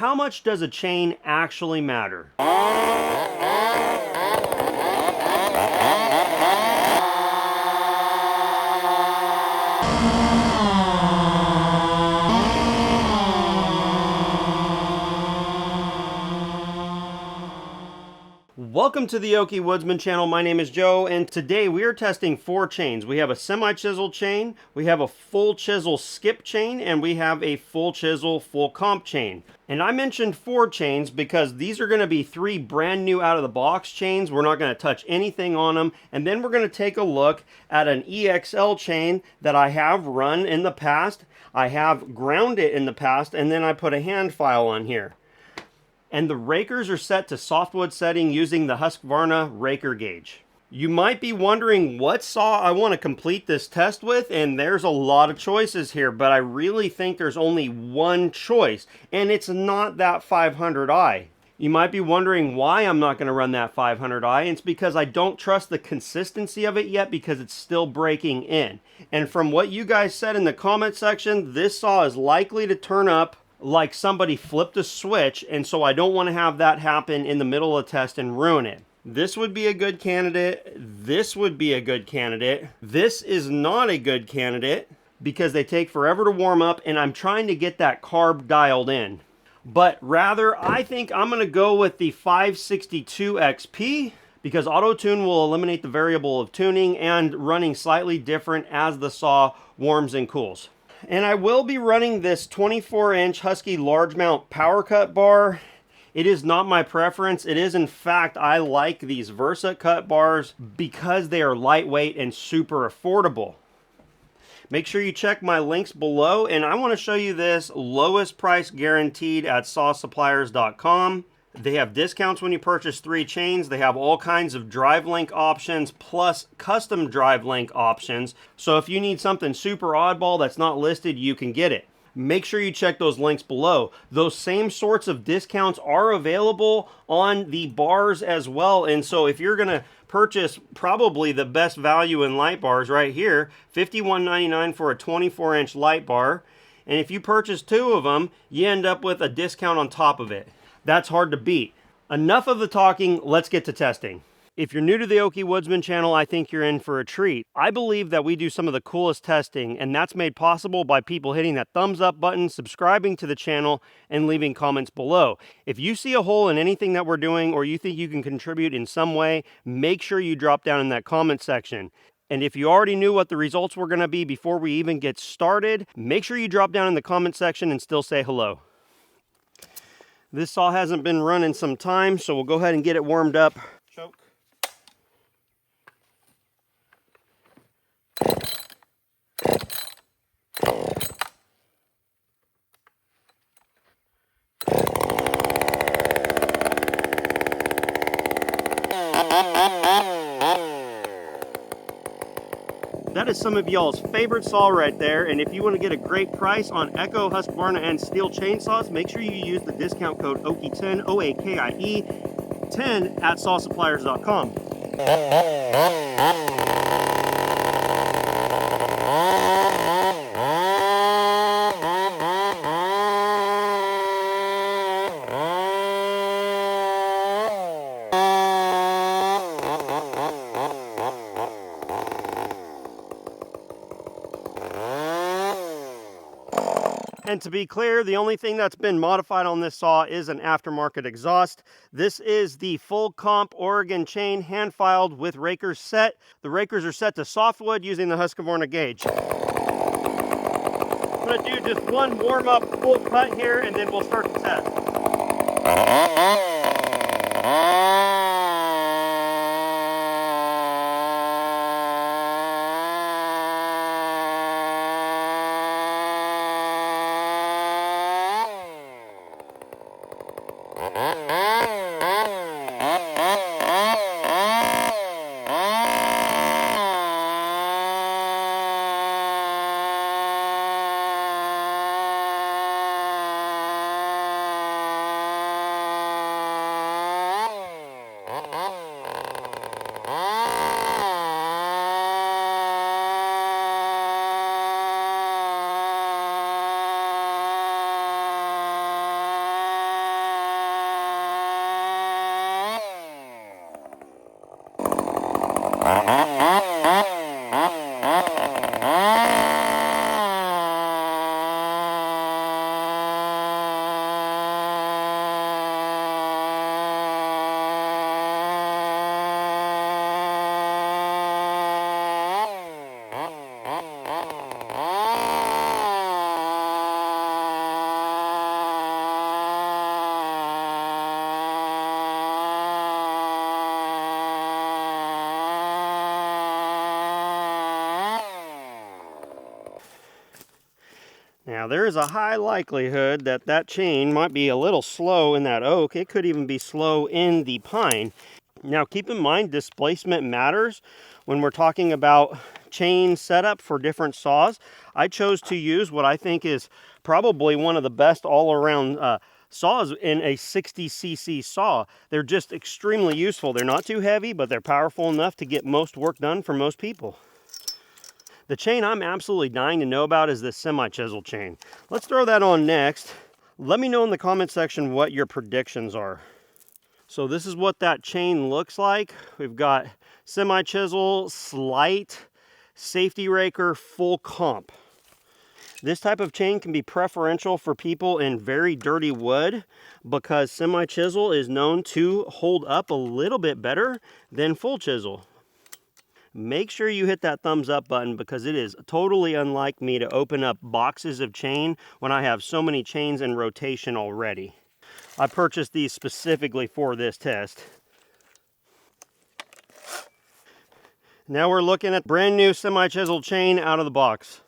How much does a chain actually matter? Welcome to the Okie Woodsman channel. My name is Joe, and today we are testing 4 chains. We have a semi-chisel chain, we have a full chisel skip chain, and we have a full chisel full comp chain. And I mentioned 4 chains because these are going to be 3 brand new out of the box chains. We're not going to touch anything on them. And then we're going to take a look at an EXL chain that I have run in the past. I have ground it in the past, and then I put a hand file on here. And the rakers are set to softwood setting using the Husqvarna raker gauge. You might be wondering what saw I want to complete this test with, and there's a lot of choices here, but I really think there's only one choice, and it's not that 500i. You might be wondering why I'm not going to run that 500i, and it's because I don't trust the consistency of it yet because it's still breaking in. And from what you guys said in the comment section, this saw is likely to turn up like somebody flipped a switch, and so I don't want to have that happen in the middle of the test and ruin it. This would be a good candidate. This would be a good candidate. This is not a good candidate because they take forever to warm up, and I'm trying to get that carb dialed in. But rather, I think I'm going to go with the 562 XP because auto tune will eliminate the variable of tuning and running slightly different as the saw warms and cools. And I will be running this 24-inch Husky large mount power cut bar. It is not my preference. It is, in fact, I like these Versa cut bars because they are lightweight and super affordable. Make sure you check my links below, and I want to show you this lowest price guaranteed at sawsuppliers.com. They have discounts when you purchase 3 chains. They have all kinds of drive link options plus custom drive link options. So if you need something super oddball that's not listed, you can get it. Make sure you check those links below. Those same sorts of discounts are available on the bars as well. And so if you're going to purchase probably the best value in light bars right here, $51.99 for a 24-inch light bar. And if you purchase 2 of them, you end up with a discount on top of it. That's hard to beat. Enough of the talking, let's get to testing. If you're new to the Okie Woodsman channel, I think you're in for a treat. I believe that we do some of the coolest testing, and that's made possible by people hitting that thumbs up button, subscribing to the channel, and leaving comments below. If you see a hole in anything that we're doing, or you think you can contribute in some way, make sure you drop down in that comment section. And if you already knew what the results were going to be before we even get started, make sure you drop down in the comment section and still say hello. This saw hasn't been run in some time, so we'll go ahead and get it warmed up. Choke. That is some of y'all's favorite saw right there, and if you want to get a great price on Echo, Husqvarna, and STIHL chainsaws, make sure you use the discount code OAKIE10, O-A-K-I-E, 10 at sawsuppliers.com. And to be clear, the only thing that's been modified on this saw is an aftermarket exhaust. This is the full comp Oregon chain, hand filed with rakers set. The rakers are set to softwood using the Husqvarna gauge. I'm going to do just one warm up full cut here, and then we'll start the test. there is a high likelihood that that chain might be a little slow in that oak. It could even be slow in the pine. Now keep in mind, displacement matters when we're talking about chain setup for different saws. I chose to use what I think is probably one of the best all-around saws in a 60cc saw. They're just extremely useful. They're not too heavy, but they're powerful enough to get most work done for most people. The chain I'm absolutely dying to know about is this semi-chisel chain. Let's throw that on next. Let me know in the comment section what your predictions are. So this is what that chain looks like. We've got semi-chisel, slight, safety raker, full comp. This type of chain can be preferential for people in very dirty wood because semi-chisel is known to hold up a little bit better than full chisel. Make sure you hit that thumbs up button because it is totally unlike me to open up boxes of chain when I have so many chains in rotation already. I purchased these specifically for this test. Now we're looking at brand new semi-chisel chain out of the box.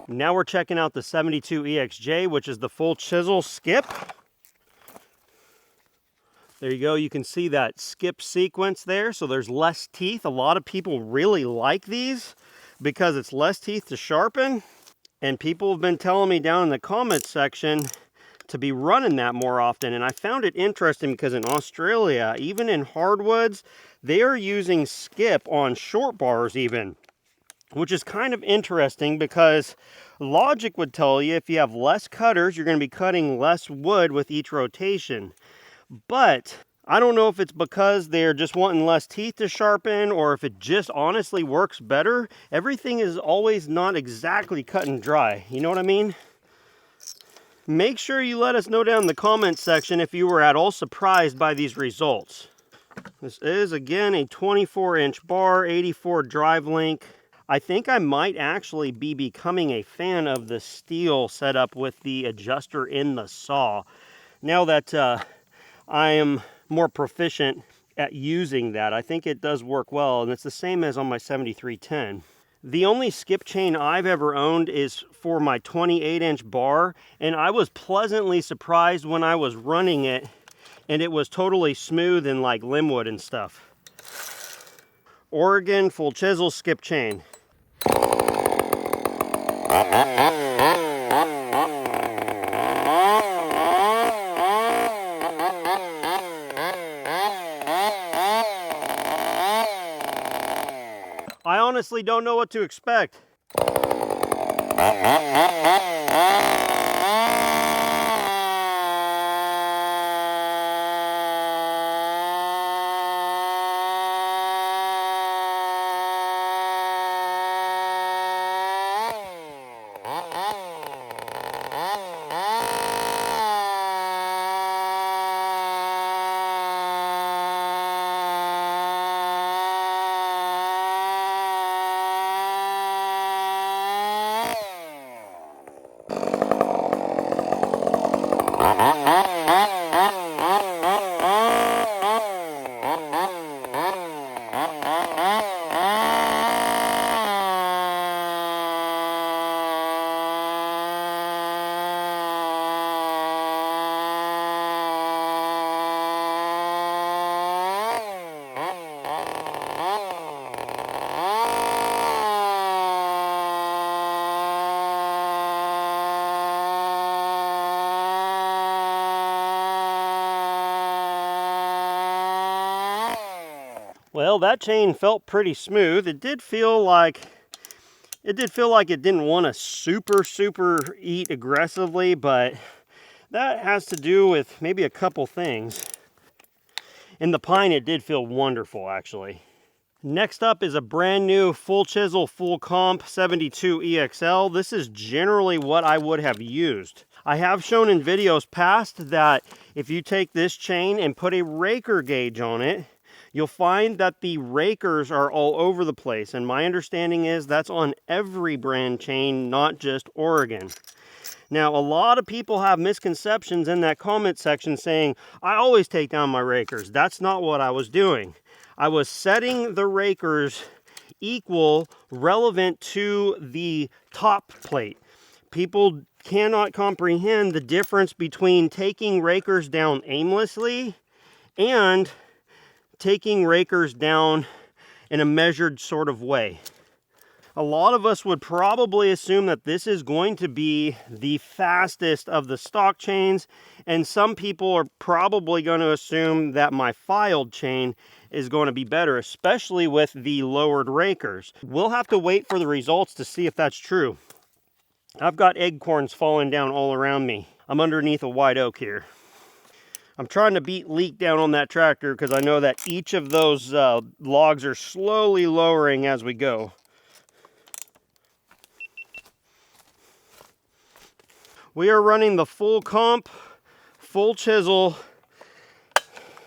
Now we're checking out the 72EXJ, which is the full chisel skip. There you go. You can see that skip sequence there. So there's less teeth. A lot of people really like these because it's less teeth to sharpen. And people have been telling me down in the comments section to be running that more often. And I found it interesting because in Australia, even in hardwoods, they are using skip on short bars even, which is kind of interesting because logic would tell you if you have less cutters, you're going to be cutting less wood with each rotation. But I don't know if it's because they're just wanting less teeth to sharpen or if it just honestly works better. Everything is always not exactly cut and dry. You know what I mean? Make sure you let us know down in the comments section if you were at all surprised by these results. This is, again, a 24-inch bar, 84 drive link. I think I might actually be becoming a fan of the steel setup with the adjuster in the saw. Now that I am more proficient at using that, I think it does work well, and it's the same as on my 7310. The only skip chain I've ever owned is for my 28-inch bar, and I was pleasantly surprised when I was running it, and it was totally smooth and like limwood and stuff. Oregon full chisel skip chain. I honestly don't know what to expect. Well, that chain felt pretty smooth. It did feel like it didn't want to super eat aggressively, but that has to do with maybe a couple things. In the pine, it did feel wonderful, actually. Next up is a brand new full chisel, full comp 72 EXL. This is generally what I would have used. I have shown in videos past that if you take this chain and put a raker gauge on it, you'll find that the rakers are all over the place. And my understanding is that's on every brand chain, not just Oregon. Now, a lot of people have misconceptions in that comment section saying, I always take down my rakers. That's not what I was doing. I was setting the rakers equal, relevant to the top plate. People cannot comprehend the difference between taking rakers down aimlessly and taking rakers down in a measured sort of way. A lot of us would probably assume that this is going to be the fastest of the stock chains, and some people are probably going to assume that my filed chain is going to be better, especially with the lowered rakers. We'll have to wait for the results to see if that's true. I've got acorns falling down all around me. I'm underneath a white oak here. I'm trying to beat leak down on that tractor because I know that each of those logs are slowly lowering as we go. We are running the full comp, full chisel,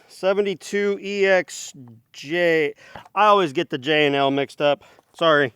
72 EXJ. I always get the J and L mixed up. Sorry.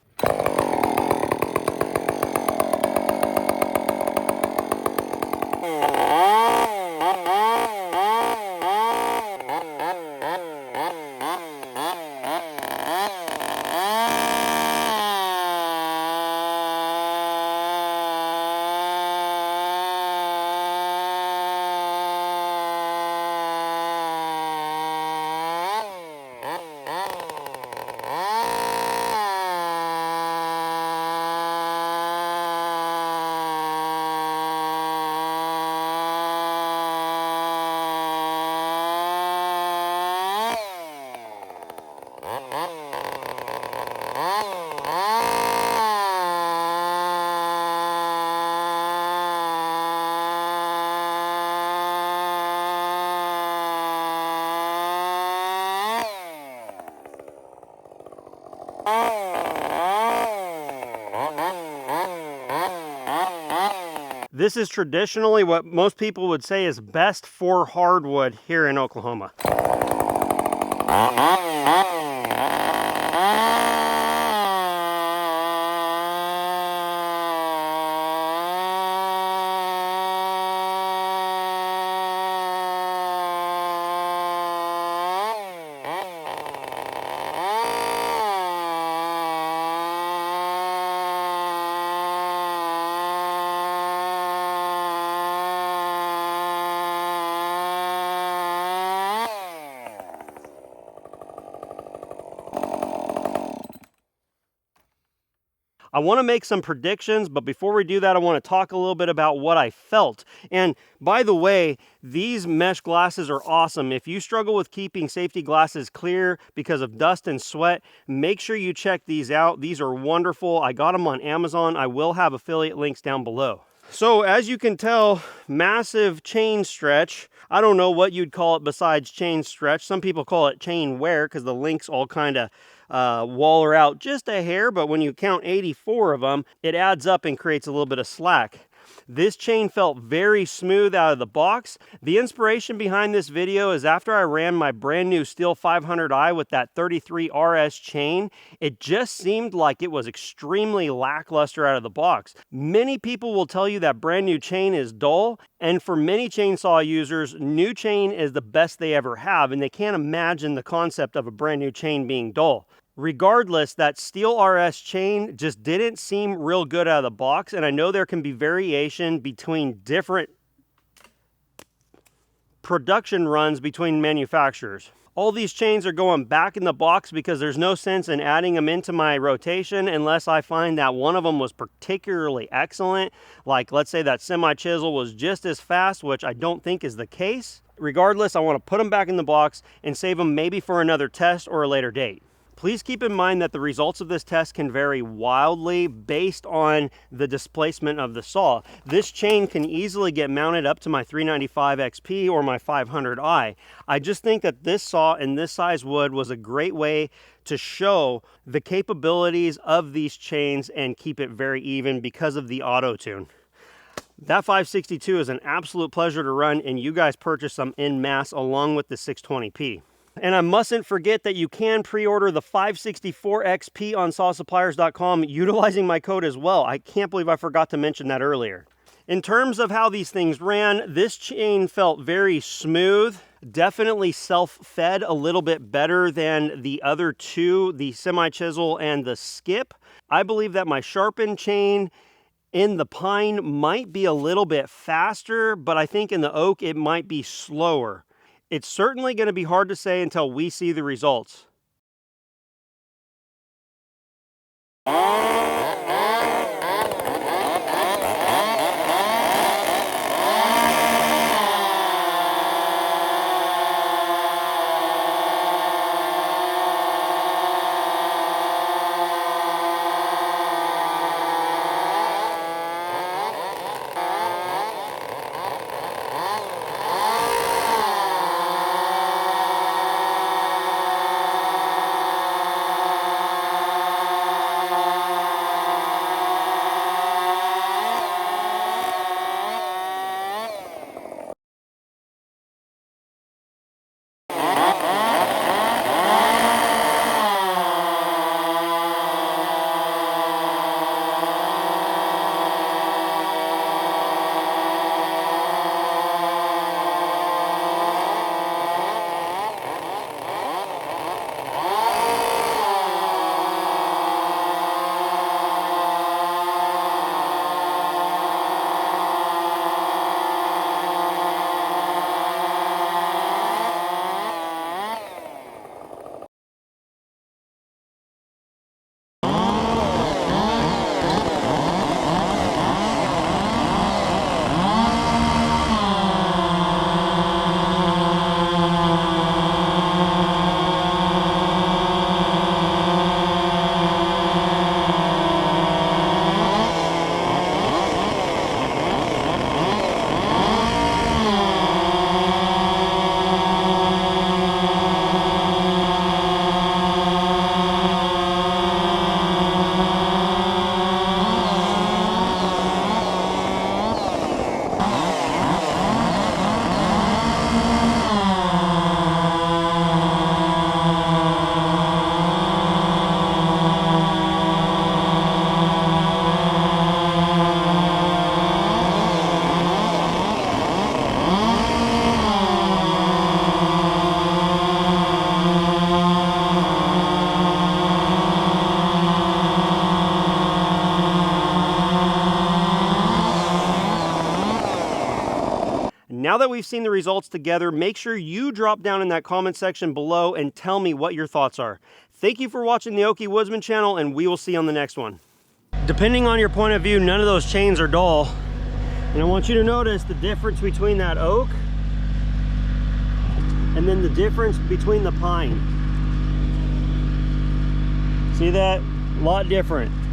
This is traditionally what most people would say is best for hardwood here in Oklahoma. I want to make some predictions, but before we do that, I want to talk a little bit about what I felt. And by the way, these mesh glasses are awesome. If you struggle with keeping safety glasses clear because of dust and sweat, make sure you check these out. These are wonderful. I got them on Amazon. I will have affiliate links down below. So as you can tell, massive chain stretch. I don't know what you'd call it besides chain stretch. Some people call it chain wear because the links all kind of waller out just a hair, but when you count 84 of them, it adds up and creates a little bit of slack. This chain felt very smooth out of the box. The inspiration behind this video is after I ran my brand new STIHL 500i with that 33 RS chain, it just seemed like it was extremely lackluster out of the box. Many people will tell you that brand new chain is dull, and for many chainsaw users, new chain is the best they ever have, and they can't imagine the concept of a brand new chain being dull. Regardless, that STIHL RS chain just didn't seem real good out of the box, and I know there can be variation between different production runs between manufacturers. All these chains are going back in the box because there's no sense in adding them into my rotation unless I find that one of them was particularly excellent. Like, let's say that semi-chisel was just as fast, which I don't think is the case. Regardless, I want to put them back in the box and save them maybe for another test or a later date. Please keep in mind that the results of this test can vary wildly based on the displacement of the saw. This chain can easily get mounted up to my 395 XP or my 500i. I just think that this saw and this size wood was a great way to show the capabilities of these chains and keep it very even because of the auto tune. That 562 is an absolute pleasure to run, and you guys purchase them en masse along with the 620p. And I mustn't forget that you can pre-order the 564 XP on sawsuppliers.com utilizing my code as well. I can't believe I forgot to mention that earlier. In terms of how these things ran, this chain felt very smooth, definitely self-fed a little bit better than the other two, the semi-chisel and the skip. I believe that my sharpened chain in the pine might be a little bit faster, but I think in the oak it might be slower. It's certainly going to be hard to say until we see the results. Now that we've seen the results together, make sure you drop down in that comment section below and tell me what your thoughts are. Thank you for watching the Okie Woodsman channel, and we will see you on the next one. Depending on your point of view, none of those chains are dull. And I want you to notice the difference between that oak and then the difference between the pine. See that? A lot different.